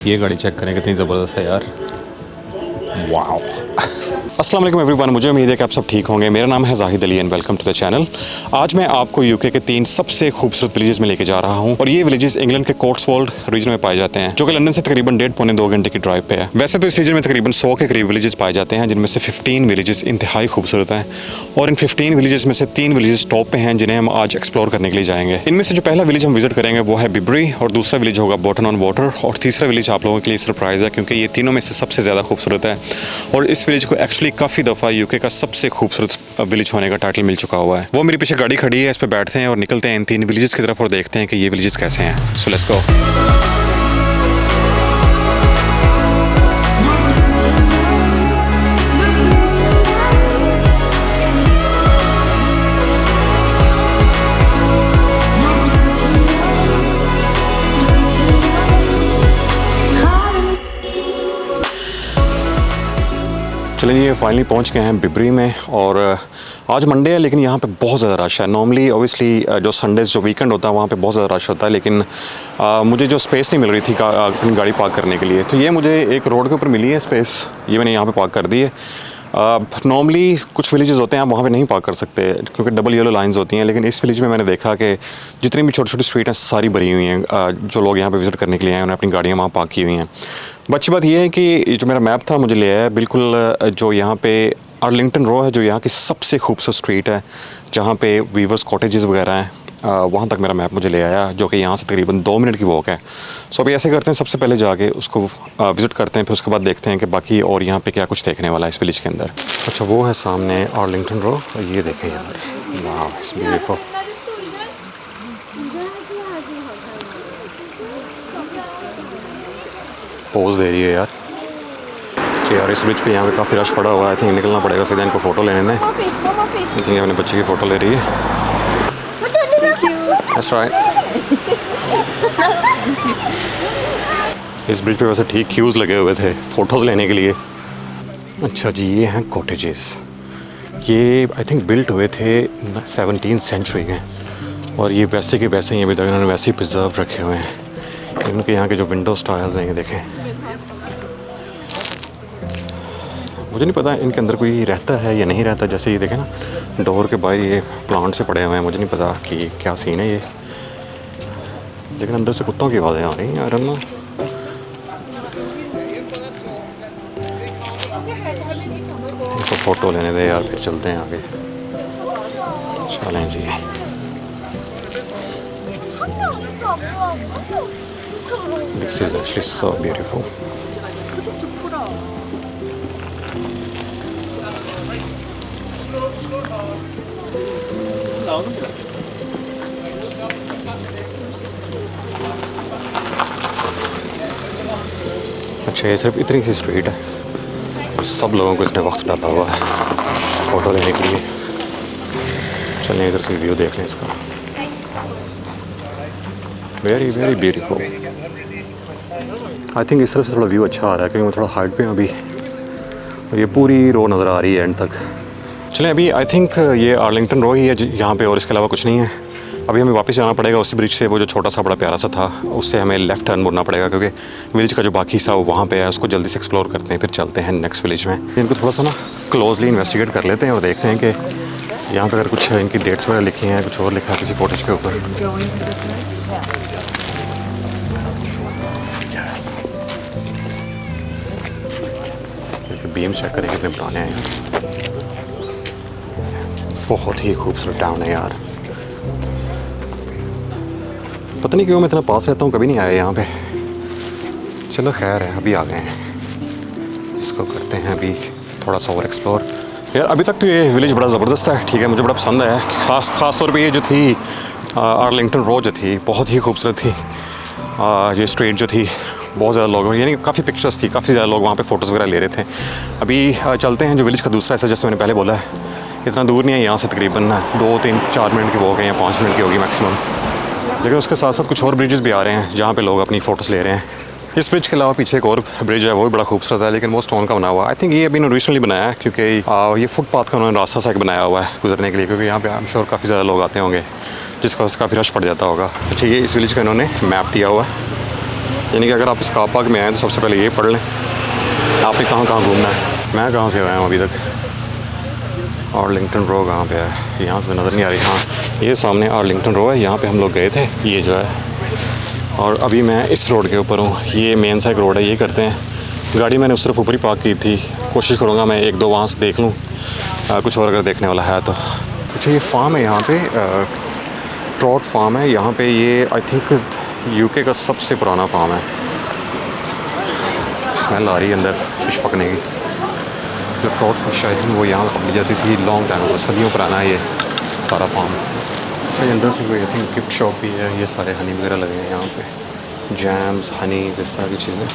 ये गाड़ी चेक करें कितनी ज़बरदस्त है यार। वाओ। अस्सलाम वालेकुम एवरीवन, मुझे उम्मीद है कि आप सब ठीक होंगे। मेरा नाम है Zahid Ali and welcome to the channel. आज मैं आपको यूके के 3 सबसे खूबसूरत विलेजेस में लेके जा रहा हूँ और ये विलेजेस इंग्लैंड के कोट्सवोल्ड रीजन में पाए जाते हैं, जो कि लंदन से तकरीबन 1.5-2 घंटे की ड्राइव पे है। वैसे तो इस रीजन में तकरीबन 100 के करीब विलेजेस पाए जाते हैं, जिनमें से 15 विलेजेस इंतहाई खूबसूरत हैं और इन 15 विलेजेस में से 3 विलेजेस टॉप पे हैं, जिन्हें हम आज एक्सप्लोर करने के लिए जाएंगे। इनमें से जो पहला विलेज हम विजिट करेंगे वो है बिबरी और दूसरा विलेज होगा बोटन ऑन वाटर और तीसरा विलेज आप लोगों के लिए सरप्राइज है, क्योंकि ये तीनों में से सबसे ज़्यादा खूबसूरत है और इस विलेज को एक्चुअली काफ़ी दफ़ा यूके का सबसे खूबसूरत विलेज होने का टाइटल मिल चुका हुआ है। वो मेरे पीछे गाड़ी खड़ी है, इस पर बैठते हैं और निकलते हैं इन 3 विलेजेस की तरफ और देखते हैं कि ये विलेजेस कैसे हैं। सो लेट्स गो। चलिए ये फाइनली पहुंच गए हैं बिबरी में और आज मंडे है लेकिन यहाँ पे बहुत ज़्यादा रश है। नॉर्मली ऑब्वियसली जो संडेज़ जो वीकेंड होता है वहाँ पे बहुत ज़्यादा रश होता है, लेकिन मुझे जो स्पेस नहीं मिल रही थी अपनी गाड़ी पार्क करने के लिए, तो ये मुझे एक रोड के ऊपर मिली है स्पेस, ये मैंने यहाँ पे पार्क कर दी है। नॉर्मली कुछ विलेजेस होते हैं आप वहाँ पे नहीं पार्क कर सकते क्योंकि डबल येलो लाइंस होती हैं, लेकिन इस विलेज में मैंने देखा कि जितनी भी छोटी छोटी स्ट्रीट हैं सारी भरी हुई हैं। जो लोग यहाँ पे विज़िट करने के लिए आए उन्होंने अपनी गाड़ियाँ वहाँ पार्क की हुई हैं। अच्छी बात यह है कि जो मेरा मैप था मुझे ले आया बिल्कुल जो यहाँ पे आर्लिंगटन रो है, जो यहाँ की सबसे खूबसूरत स्ट्रीट है जहाँ पे वीवर्स कॉटेजेस वगैरह हैं, वहाँ तक मेरा मैप मुझे ले आया, जो कि यहाँ से तकरीबन 2 मिनट की वॉक है। सो अभी ऐसे करते हैं, सबसे पहले जाके उसको विज़िट करते हैं, फिर उसके बाद देखते हैं कि बाकी और यहाँ पे क्या कुछ देखने वाला है इस विलेज के अंदर। अच्छा वो है सामने आर्लिंगटन रो, ये देखें यार, वाह इट्स ब्यूटीफुल। पोज दे रही है यार कि यार इस ब्रिज पे यहाँ पे काफ़ी रश पड़ा हुआ है। आई थिंक निकलना पड़ेगा सीधा इनको फ़ोटो लेने में। आई थिंक अपने बच्चे की फ़ोटो ले रही है। That's right. इस ब्रिज पे वैसे ठीक क्यूज़ लगे हुए थे फ़ोटोज़ लेने के लिए। अच्छा जी, ये हैं कॉटेजेस। ये आई थिंक बिल्ट हुए थे 17th सेंचुरी में और ये वैसे के वैसे ही अभी तक इन्होंने वैसे ही प्रिजर्व रखे हुए हैं। इनके यहाँ के जो विंडो स्टाइल्स हैं ये देखें। मुझे नहीं पता इनके अंदर कोई रहता है या नहीं रहता। जैसे ये देखें ना, डोर के बाहर ये प्लांट से पड़े हुए हैं, मुझे नहीं पता कि क्या सीन है ये, लेकिन अंदर से कुत्तों की आवाज़ें आ रही हैं। I don't know. इनको फ़ोटो लेने दे यार, फिर चलते हैं आगे। चलें जी। This is actually so beautiful. अच्छा ये सिर्फ इतनी सी स्ट्रीट है और सब लोगों को इसने वक्त डाला हुआ है फ़ोटो लेने के लिए। चलें इधर से व्यू देख लें इसका। Very very beautiful. I think इस तरफ से थोड़ा व्यू अच्छा आ रहा है क्योंकि मैं थोड़ा हाइट पे हूँ अभी और ये पूरी रो नज़र आ रही है एंड तक। चलें अभी आई थिंक ये आर्लिंगटन रो ही है यहाँ पे और इसके अलावा कुछ नहीं है। अभी हमें वापस जाना पड़ेगा उसी ब्रिज से, वो जो छोटा सा बड़ा प्यारा सा था उससे हमें लेफ़्ट टर्न मुड़ना पड़ेगा क्योंकि विलेज का जो बाकी हिस्सा वो वहाँ पे है। उसको जल्दी से एक्सप्लोर करते हैं, फिर चलते हैं नेक्स्ट विलेज में। इनको थोड़ा सा ना क्लोजली इन्वेस्टिगेट कर लेते हैं और देखते हैं कि यहाँ पे अगर कुछ इनकी डेट्स वगैरह लिखी हैं, कुछ और लिखा है किसी फोटेज के ऊपर। बीम चेक करें कितने पुराने हैं। बहुत ही खूबसूरत टाउन है यार। पता नहीं क्यों मैं इतना पास रहता हूँ, कभी नहीं आया यहाँ पे। चलो खैर है, अभी आ गए हैं, इसको करते हैं अभी थोड़ा सा और एक्सप्लोर। यार अभी तक तो ये विलेज बड़ा ज़बरदस्त है, ठीक है, मुझे बड़ा पसंद है। ख़ास तौर पे ये जो थी आर्लिंगटन रो जो थी बहुत ही खूबसूरत थी। ये स्ट्रीट जो थी बहुत ज़्यादा लोग, यानी काफ़ी पिक्चर्स थी, काफ़ी ज़्यादा लोग वहाँ पे फ़ोटोज़ वगैरह ले रहे थे। अभी चलते हैं जो विलेज का दूसरा हिस्सा, जैसे मैंने पहले बोला है इतना दूर नहीं है यहाँ से, तकरीबन 2-3-4 मिनट की वॉक है या 5 मिनट की होगी मैक्सिमम। लेकिन उसके साथ साथ कुछ और ब्रिजेस भी आ रहे हैं जहाँ पे लोग अपनी फ़ोटोज़ ले रहे हैं। इस ब्रिज के अलावा पीछे एक और ब्रिज है, वो भी बड़ा खूबसूरत है, लेकिन वो स्टोन का बना हुआ है। आई थिंक ये अभी इन्होंने रिसेंटली बनाया है क्योंकि ये फुटपाथ का उन्होंने रास्ता सा एक बनाया हुआ है गुजरने के लिए, क्योंकि यहाँ पे आई एम श्योर काफ़ी ज़्यादा लोग आते होंगे जिसका काफ़ी रश पड़ जाता होगा। अच्छा ये इस विलेज का इन्होंने मैप दिया हुआ है यानी कि अगर आप इस कार पार्क में आएँ तो सबसे पहले ये पढ़ लें आपने कहाँ कहाँ घूमना है। मैं कहाँ से आया हूँ अभी तक। आर्लिंगटन रो कहाँ पे है, यहाँ से नज़र नहीं आ रही। हाँ ये सामने आर्लिंगटन रो है, यहाँ पे हम लोग गए थे, ये जो है। और अभी मैं इस रोड के ऊपर हूँ, ये मेन सा एक रोड है, ये करते हैं। गाड़ी मैंने उस तरफ ऊपर ही पार्क की थी, कोशिश करूँगा मैं एक दो वहाँ से देख लूँ कुछ और अगर देखने वाला है तो। अच्छा ये फार्म है यहाँ पे, ट्रॉट फार्म है यहाँ पे। ये आई थिंक यूके का सबसे पुराना फार्म है। स्मेल आ रही है अंदर फिश पकने की। जो ट्रॉट फिश आई थिंक वो यहाँ पर पकड़ी जाती थी लॉन्ग टाइम हो, सदियों पुराना है ये सारा फार्म। अच्छा ये अंदर से कोई आई थिंक गिफ्ट शॉप भी है, ये सारे हनी वगैरह लगे हैं यहाँ पे, जैम्स हनी इस तरह की चीज़ें।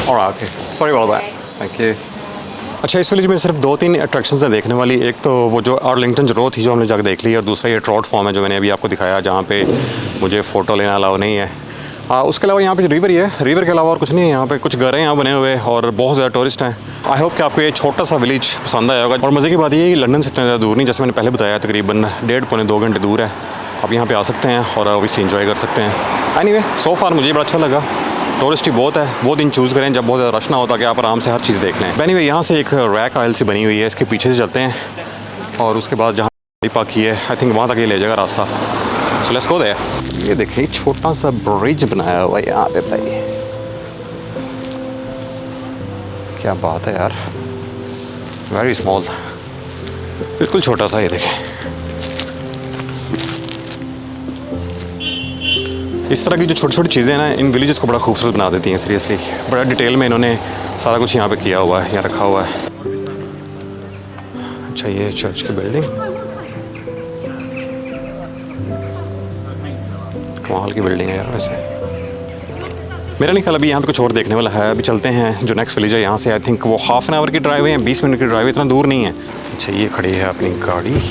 Alright, okay. Sorry about that. Thank you. अच्छा इस विलेज में सिर्फ 2-3 अट्रैक्शंस हैं देखने वाली। एक तो वो जो आर्लिंगटन रो थी जो हमने जाकर देख ली, और दूसरा ये ट्रॉट फार्म है जो मैंने अभी आपको दिखाया, जहाँ पे मुझे फ़ोटो लेना अलाउ नहीं है। उसके अलावा यहाँ पे रिवर ही है, रिवर के अलावा और कुछ नहीं है। यहाँ पे कुछ घर हैं यहाँ बने हुए और बहुत ज़्यादा टूरिस्ट हैं। आई होप कि आपको ये छोटा सा विलेज पसंद आया होगा। और मज़े की बात ये है कि लंदन से इतना ज़्यादा दूर नहीं, जैसे मैंने पहले बताया तकरीबन 1.5-2 घंटे दूर है। आप यहाँ पे आ सकते हैं और ऑब्वियसली एंजॉय कर सकते हैं। एनीवे सो फार मुझे बड़ा अच्छा लगा। टूरिस्ट ही बहुत है, वो दिन चूज़ करें जब बहुत ज़्यादा रश ना होता कि आप आराम से हर चीज़ देख लें। एनीवे यहाँ से एक रैक आयल सी बनी हुई है, इसके पीछे से चलते हैं और उसके बाद जहाँ गाड़ी पार्क की है आई थिंक वहाँ तक ये ले जाएगा रास्ता। So let's go there. ये देखिए छोटा सा ब्रिज बनाया हुआ है यहाँ पे भाई, क्या बात है यार, वेरी स्मॉल, बिल्कुल छोटा सा। ये देखें इस तरह की जो छोटी छोटी चीज़ें हैं ना, इन विलेजेस को बड़ा खूबसूरत बना देती हैं। सीरियसली बड़ा डिटेल में इन्होंने सारा कुछ यहाँ पे किया हुआ है, यहाँ रखा हुआ है। अच्छा ये चर्च की बिल्डिंग, कमाल की बिल्डिंग है यार। वैसे मेरा नहीं ख्याल अभी यहाँ पे कुछ और देखने वाला है। अभी चलते हैं जो नेक्स्ट विलेज है, यहाँ से आई थिंक वो हाफ एन आवर की ड्राइव है, 20 मिनट की ड्राइव, इतना दूर नहीं है। अच्छा ये खड़ी है अपनी गाड़ी।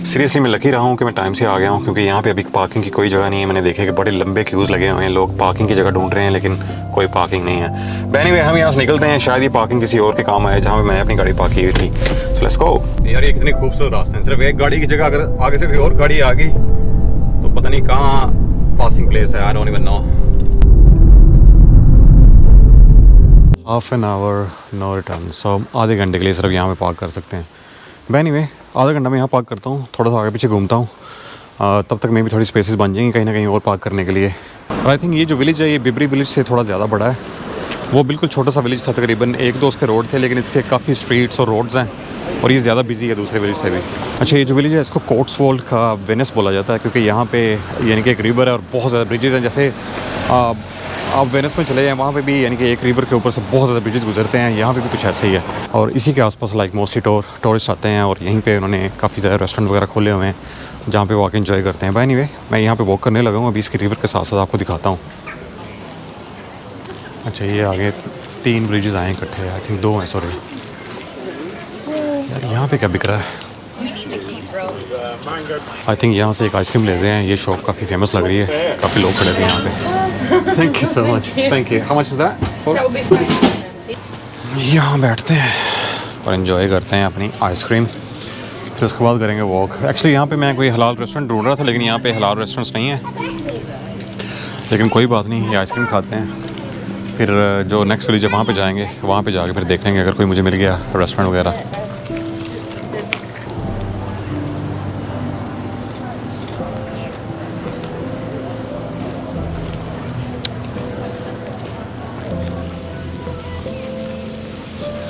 सीरियसली मैं लकी रहा हूँ कि मैं टाइम से आ गया हूँ, क्योंकि यहाँ पे अभी पार्किंग की कोई जगह नहीं है। मैंने देखा कि बड़े लंबे क्यूज़ लगे हुए हैं, लोग पार्किंग की जगह ढूंढ रहे हैं लेकिन कोई पार्किंग नहीं है। एनीवे हम यहाँ से निकलते हैं, शायद ये पार्किंग किसी और के काम आए जहाँ पे मैंने अपनी गाड़ी पार्क की हुई थी। सो लेट्स गो। यार ये कितने खूबसूरत रास्ते हैं, सिर्फ एक गाड़ी की जगह अगर आगे से कोई और गाड़ी आ गई तो पता नहीं कहाँ पासिंग प्लेस है, I don't even know. Half an hour no return, so आधे घंटे के लिए सिर्फ यहाँ पे पार्क कर सकते हैं। एनीवे आधा घंटा मैं यहाँ पार्क करता हूँ, थोड़ा सा आगे पीछे घूमता हूँ, तब तक मैं भी थोड़ी स्पेसेस बन जाएंगी कहीं ना कहीं और पार्क करने के लिए। और आई थिंक ये जो विलेज है ये बिबरी विलेज से थोड़ा ज़्यादा बड़ा है। वो बिल्कुल छोटा सा विलेज था, तकरीबन 1-2 उसके रोड थे, लेकिन इसके काफ़ी स्ट्रीट्स और रोड्स हैं और ये ज़्यादा बिजी है दूसरे विलेज से भी। अच्छा ये जो विलेज है इसको कोट्सवोल्ड का वेनिस बोला जाता है, क्योंकि यहाँ पे यानी कि एक रिवर है और बहुत ज़्यादा ब्रिजेज़ हैं। जैसे आप वेनिस में चले जाएँ वहाँ पे भी यानी कि एक रिवर के ऊपर से बहुत ज़्यादा ब्रिजेस गुजरते हैं, यहाँ पे भी कुछ ऐसे ही है। और इसी के आसपास लाइक मोस्टली टूरिस्ट आते हैं और यहीं पे उन्होंने काफ़ी ज़्यादा रेस्टोरेंट वगैरह खोले हुए हैं जहाँ पे वो आके एंजॉय करते हैं। एनीवे मैं यहाँ पे वॉक करने लगा हूँ, अभी इसकी रिवर के साथ साथ आपको दिखाता हूँ। अच्छा ये आगे 3 ब्रिजेस आए इकट्ठे, आई थिंक 2 हैं, सॉरी। यार यहाँ पे क्या बिक रहा है? आई थिंक यहाँ से एक आइसक्रीम लेते हैं, ये शॉप काफ़ी फेमस लग रही है, काफ़ी लोग खड़े थे यहाँ पे। Thank you so much, thank you. How much is that? यहाँ बैठते हैं और एंजॉय करते हैं अपनी आइसक्रीम, फिर उसके बाद करेंगे वॉक। एक्चुअली यहाँ पे मैं कोई हलाल रेस्टोरेंट ढूंढ रहा था, लेकिन यहाँ पे हलाल रेस्टोरेंट्स नहीं है, लेकिन कोई बात नहीं, ये आइसक्रीम खाते हैं। फिर जो नेक्स्ट विलेज है वहाँ पे जाएंगे, वहाँ पे जाके फिर देख लेंगे अगर कोई मुझे मिल गया रेस्टोरेंट वगैरह।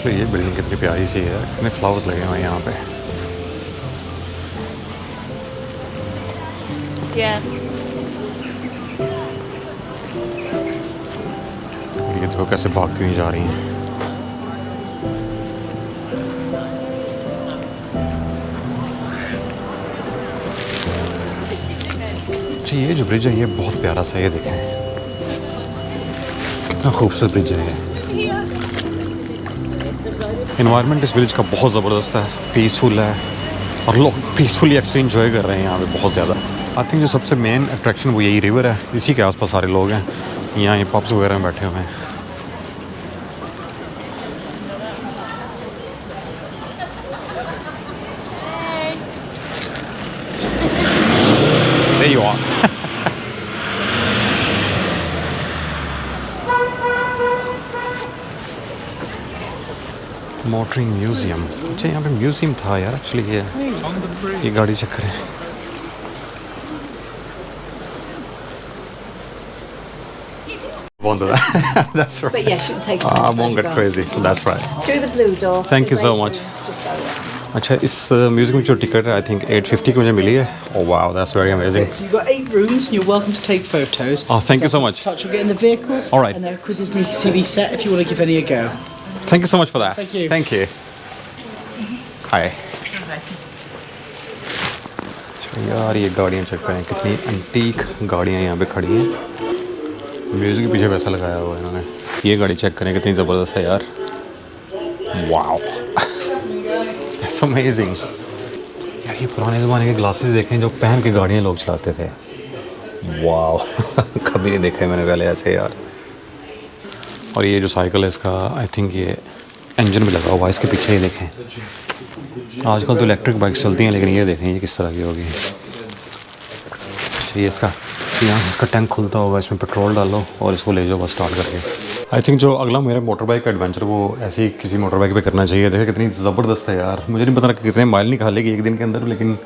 ये बिल्डिंग कितनी प्यारी सी है, कितने फ्लावर्स लगे हुए हैं यहाँ पे। ये देखो कैसे भागती हुई जा रही हैं। अच्छा ये जो ब्रिज है ये बहुत प्यारा सा, ये देखें कितना खूबसूरत ब्रिज है ये। इन्वायरमेंट इस विलेज का बहुत ज़बरदस्त है, पीसफुल है और लोग पीसफुली एक्चुअली एंजॉय कर रहे हैं यहाँ पे बहुत ज़्यादा। आई थिंक जो सबसे मेन अट्रैक्शन वो यही रिवर है, इसी के आसपास सारे लोग हैं, यहाँ ये पब्स वगैरह में बैठे हुए हैं। There you are. Motoring museum. अच्छा यहाँ पे म्यूजियम था यार एक्चुअली। ये गाड़ी चेक करें। Won't do that. That's right. But yes, you can take I won't get crazy, so that's right. through the blue door. Thank you There's so 8 much. rooms to go. अच्छा इस museum की जो ticket है I think 850 की मुझे मिली है। Oh wow, that's very amazing. So you've got 8 rooms and you're welcome to take photos. Oh, thank you so much. Touch will get in the vehicles. All right. And there are quizzes from your TV set if you want to give any a go. Thank you so much for that. Thank you. Thank you. Hi. अच्छा यार ये गाड़ियाँ check करें, कितनी antique गाड़ियाँ यहाँ पे खड़ी हैं। म्यूजिक के पीछे पैसा लगाया हुआ है इन्होंने। ये गाड़ी चेक करें कितनी ज़बरदस्त है यार। Wow, that's amazing. यार ये पुराने ज़माने के ग्लासेस देखें जो पहन के गाड़ियाँ लोग चलाते थे। वाओ कभी नहीं देखा मैंने पहले ऐसे यार। और ये जो साइकिल है इसका आई थिंक ये इंजन भी लगा हुआ है इसके पीछे। ही देखें आजकल तो इलेक्ट्रिक बाइक्स चलती हैं, लेकिन ये देखें ये किस तरह की होगी। अच्छा ये इसका यहाँ से इसका टैंक खुलता होगा, इसमें पेट्रोल डालो और इसको ले जाओ बस स्टार्ट करके। आई थिंक जो अगला मेरा मोटर बाइक का एडवेंचर वो ऐसे ही किसी मोटर बाइक पे करना चाहिए। देखिए कितनी ज़बरदस्त है यार। मुझे नहीं पता कि कितने माइल निकालेगी एक दिन के अंदर, लेकिन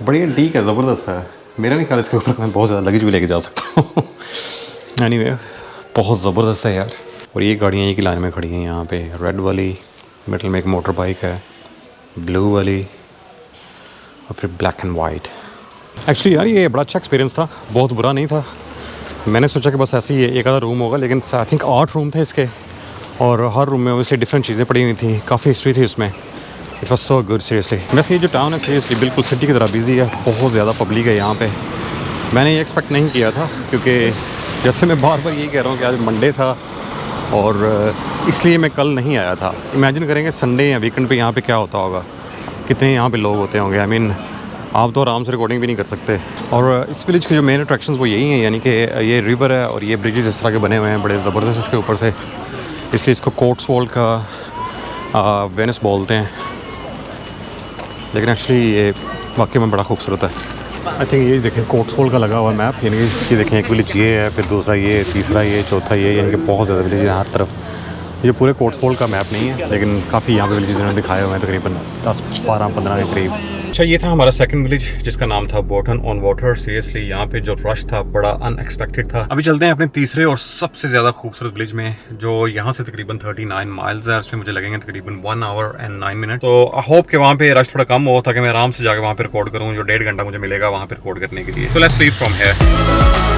बड़ी एंटीक है, ज़बरदस्त है। मेरा नहीं ख्याल इसके ऊपर मैं बहुत ज़्यादा लगेज भी लेके जा सकता हूँ। एनीवे बहुत ज़बरदस्त है यार। और ये गाड़ियाँ एक ही लाइन में खड़ी हैं यहाँ पे। रेड वाली, मिडल में एक मोटर बाइक है, ब्लू वाली और फिर ब्लैक एंड वाइट। एक्चुअली यार ये बड़ा अच्छा एक्सपीरियंस था, बहुत बुरा नहीं था। मैंने सोचा कि बस ऐसे ही एक आधा रूम होगा, लेकिन आई थिंक 8 रूम थे इसके और हर रूम में ओब्वियसली डिफरेंट चीज़ें पड़ी हुई थी, काफ़ी हिस्ट्री थी उसमें। It was so good seriously. वैसे ये जो टाउन है सीरियसली बिल्कुल सिटी की तरह बिजी है, बहुत ज़्यादा पब्लिक है यहाँ पे। मैंने ये एक्सपेक्ट नहीं किया था, क्योंकि जैसे मैं बार बार यही कह रहा हूँ कि आज मंडे था और इसलिए मैं कल नहीं आया था। इमेजिन करेंगे संडे या वीकेंड पे यहाँ पे क्या होता होगा, कितने यहाँ पे लोग होते होंगे। आई मीन आप तो आराम से रिकॉर्डिंग भी नहीं कर सकते। और इस विलेज के जो मेन अट्रैक्शंस वो यही हैं, यानी कि ये रिवर है और ये ब्रिजेस इस तरह के बने हुए हैं बड़े ज़बरदस्त इसके ऊपर से, इसलिए इसको कोट्सवोल्ड का वेनिस बोलते हैं। लेकिन एक्चुअली ये वाकई में बड़ा खूबसूरत है। आई थिंक ये देखें कोट्सवोल्ड का लगा हुआ मैप, यानी कि ये देखें एक विलेज ये है, फिर दूसरा ये, तीसरा ये, चौथा ये, यानी कि बहुत ज़्यादा विलेज है हर तरफ। ये पूरे कोट्सवोल्ड का मैप नहीं है, लेकिन काफ़ी यहाँ पे विलेजेस इन्होंने दिखाए हुए हैं, तकरीबन 10, 12, 15 के करीब। अच्छा ये था हमारा सेकंड विलेज जिसका नाम था बोटन ऑन वाटर। सीरियसली यहाँ पे जो रश था बड़ा अनएक्सपेक्टेड था। अभी चलते हैं अपने तीसरे और सबसे ज़्यादा खूबसूरत विलेज में, जो यहाँ से तकरीबन 39 माइल्स है। उसमें मुझे लगेंगे तकरीबन 1 आवर एंड 9 मिनट। तो आई होप कि वहाँ पे रश थोड़ा कम हो ताकि मैं आराम से जाकर वहाँ पे रिकॉर्ड करूँ, जो 1.5 घंटा मुझे मिलेगा वहाँ पे रिकॉर्ड करने के लिए। तो लेट्स लीव फ्रॉम हियर।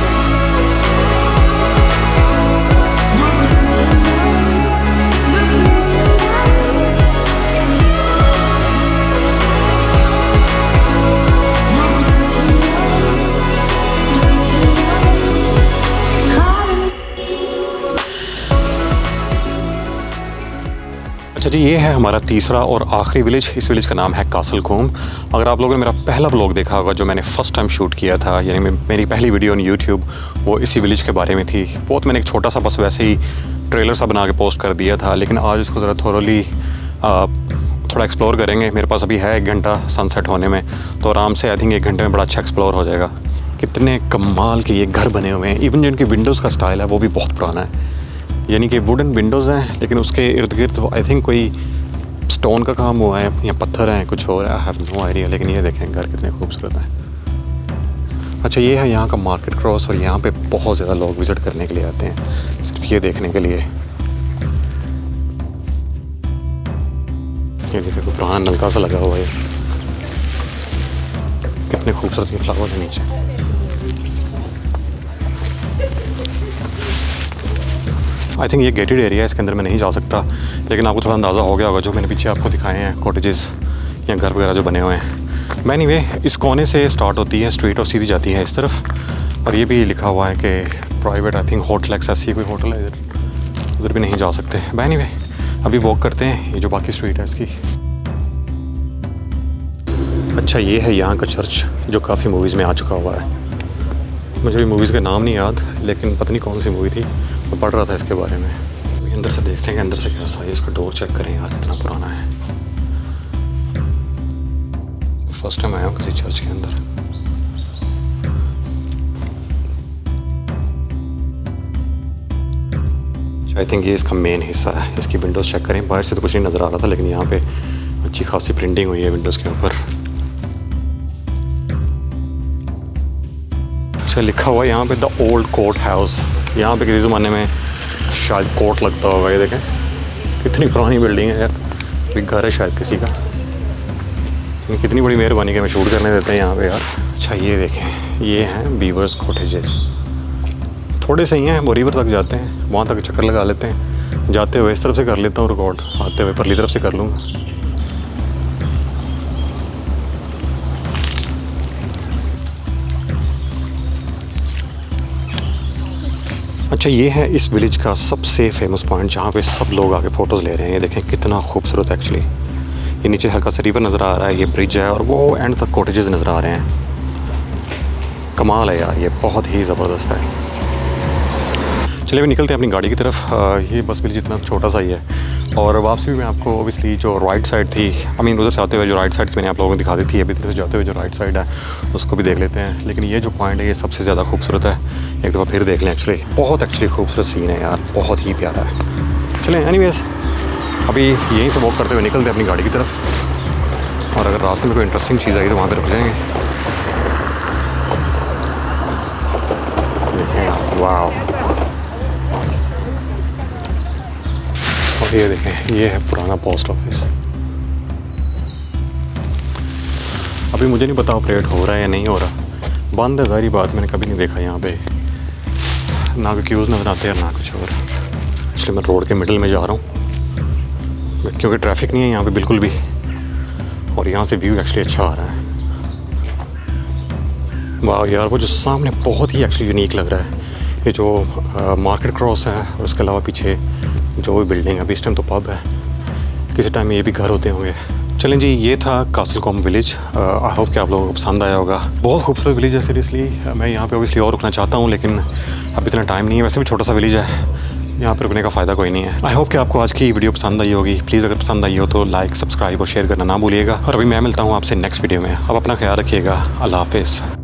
अच्छा जी ये है हमारा तीसरा और आखिरी विलेज। इस विलेज का नाम है कासल कूम। अगर आप लोगों ने मेरा पहला व्लॉग देखा होगा जो मैंने फ़र्स्ट टाइम शूट किया था, यानी मेरी पहली वीडियो ऑन यूट्यूब, वो इसी विलेज के बारे में थी। बहुत मैंने एक छोटा सा बस वैसे ही ट्रेलर सा बना के पोस्ट कर दिया था, लेकिन आज उसको ज़रा थोरली थोड़ा एक्सप्लोर करेंगे। मेरे पास अभी है 1 घंटा सनसेट होने में, तो आराम से आई थिंक 1 घंटे में बड़ा अच्छा एक्सप्लोर हो जाएगा। कितने कमाल के ये घर बने हुए हैं। इवन जो इनके विंडोज़ का स्टाइल है वो भी बहुत पुराना है, यानी कि वुडन विंडोज़ हैं, लेकिन उसके इर्द गिर्द आई थिंक कोई स्टोन का काम हुआ है या पत्थर हैं, कुछ और है, आई हैव नो आइडिया। लेकिन ये देखें घर कितने खूबसूरत हैं। अच्छा ये है यहाँ का मार्केट क्रॉस, और यहाँ पे बहुत ज़्यादा लोग विज़िट करने के लिए आते हैं सिर्फ ये देखने के लिए। ये देखिए कोई पुराना नलका सा लगा हुआ है, कितने खूबसूरत ये फ्लावर है नीचे। आई थिंक ये गेटेड एरिया है, इसके अंदर मैं नहीं जा सकता, लेकिन आपको थोड़ा अंदाज़ा हो गया होगा जो मैंने पीछे आपको दिखाए हैं कॉटेजेस या घर वगैरह जो बने हुए हैं। मैं एनीवे इस कोने से स्टार्ट होती है स्ट्रीट और सीधी जाती है इस तरफ, और ये भी लिखा हुआ है कि private I think hotel access, कोई होटल है इधर, उधर भी नहीं जा सकते। एनीवे अभी वॉक करते हैं ये जो बाकी स्ट्रीट है इसकी। अच्छा ये है यहाँ का चर्च जो काफ़ी मूवीज़ में आ चुका हुआ है। मुझे भी मूवीज़ का नाम नहीं याद, लेकिन पता नहीं कौन सी मूवी थी, मैं पढ़ रहा था इसके बारे में। अंदर से देखते हैं कि अंदर से कैसा है। इसका डोर चेक करें यार, कितना पुराना है। फर्स्ट टाइम आया हूँ किसी चर्च के अंदर। आई थिंक ये इसका मेन हिस्सा है। इसकी विंडोज़ चेक करें, बाहर से तो कुछ नहीं नज़र आ रहा था, लेकिन यहाँ पे अच्छी खासी प्रिंटिंग हुई है विंडोज़ के ऊपर। अच्छा, लिखा हुआ है यहाँ पे द ओल्ड कोर्ट हाउस। यहाँ पे किसी ज़माने में शायद कोर्ट लगता होगा। ये देखें कितनी पुरानी बिल्डिंग है यार, कोई घर है शायद किसी का। कितनी बड़ी मेहरबानी कि हमें शूट करने देते हैं यहाँ पे यार। अच्छा ये देखें, ये हैं बीवर्स कॉटेजेस। थोड़े सही हैं, वो रिवर तक जाते हैं, वहाँ तक चक्कर लगा लेते हैं। जाते हुए इस तरफ से कर लेता हूँ रिकॉर्ड, आते हुए परली तरफ से कर लूँगा। अच्छा, ये है इस विलेज का सबसे फेमस पॉइंट जहाँ पे सब लोग आके फ़ोटोज़ ले रहे हैं। ये देखें कितना खूबसूरत एक्चुअली। ये नीचे हल्का सा रिवर नज़र आ रहा है, ये ब्रिज है और वो एंड तक कॉटेजेस नज़र आ रहे हैं। कमाल है यार, ये बहुत ही ज़बरदस्त है। चलिए भी निकलते हैं अपनी गाड़ी की तरफ। ये बस विलेज इतना छोटा सा ही है और वापसी भी मैं आपको ओबियसली जो राइट साइड थी, उधर से आते हुए जो राइट साइड मैंने आप लोगों को दिखा दी थी, अभी इधर से जाते हुए जो राइट साइड है उसको भी देख लेते हैं। लेकिन ये जो पॉइंट है ये सबसे ज़्यादा खूबसूरत है, एक दफ़ा फिर देख लें। एक्चुअली बहुत खूबसूरत सीन है यार, बहुत ही प्यारा है। चलें एनीवेज़, अभी यहीं से वॉक करते हुए निकलते हैं अपनी गाड़ी की तरफ और अगर रास्ते में कोई इंटरेस्टिंग चीज़ आई तो वहाँ पर रुक जाएंगे। देखें, वाह। और ये देखें, ये है पुराना पोस्ट ऑफिस। अभी मुझे नहीं पता ऑपरेट हो रहा है या नहीं हो रहा, बंद है ज़ाहिर बात, मैंने कभी नहीं देखा यहाँ पे, ना कोई क्यूज़ नज़र आते हैं ना कुछ और। इसलिए मैं रोड के मिडिल में जा रहा हूँ क्योंकि ट्रैफिक नहीं है यहाँ पे बिल्कुल भी, और यहाँ से व्यू एक्चुअली अच्छा आ रहा है। वाह यार, वो जो सामने बहुत ही एक्चुअली यूनिक लग रहा है। ये जो मार्केट क्रॉस है और उसके अलावा पीछे जो भी बिल्डिंग है, अभी इस टाइम तो पब है, किसी टाइम ये भी घर होते होंगे। चलें जी, ये था कासलकॉम विलेज। आई होप कि आप लोगों को पसंद आया होगा। बहुत खूबसूरत विलेज है सीरियसली। मैं यहाँ पे ऑब्वियसली और रुकना चाहता हूँ लेकिन अभी इतना टाइम नहीं है। वैसे भी छोटा सा विलेज है, यहाँ पे रुकने का फ़ायदा कोई नहीं है। आई होप कि आपको आज की वीडियो पसंद आई होगी। प्लीज़ अगर पसंद आई हो तो लाइक, सब्सक्राइब और शेयर करना ना भूलिएगा। और अभी मैं मिलता हूँ आपसे नेक्स्ट वीडियो में। अब अपना ख्याल रखिएगा। अल्लाह हाफिज़।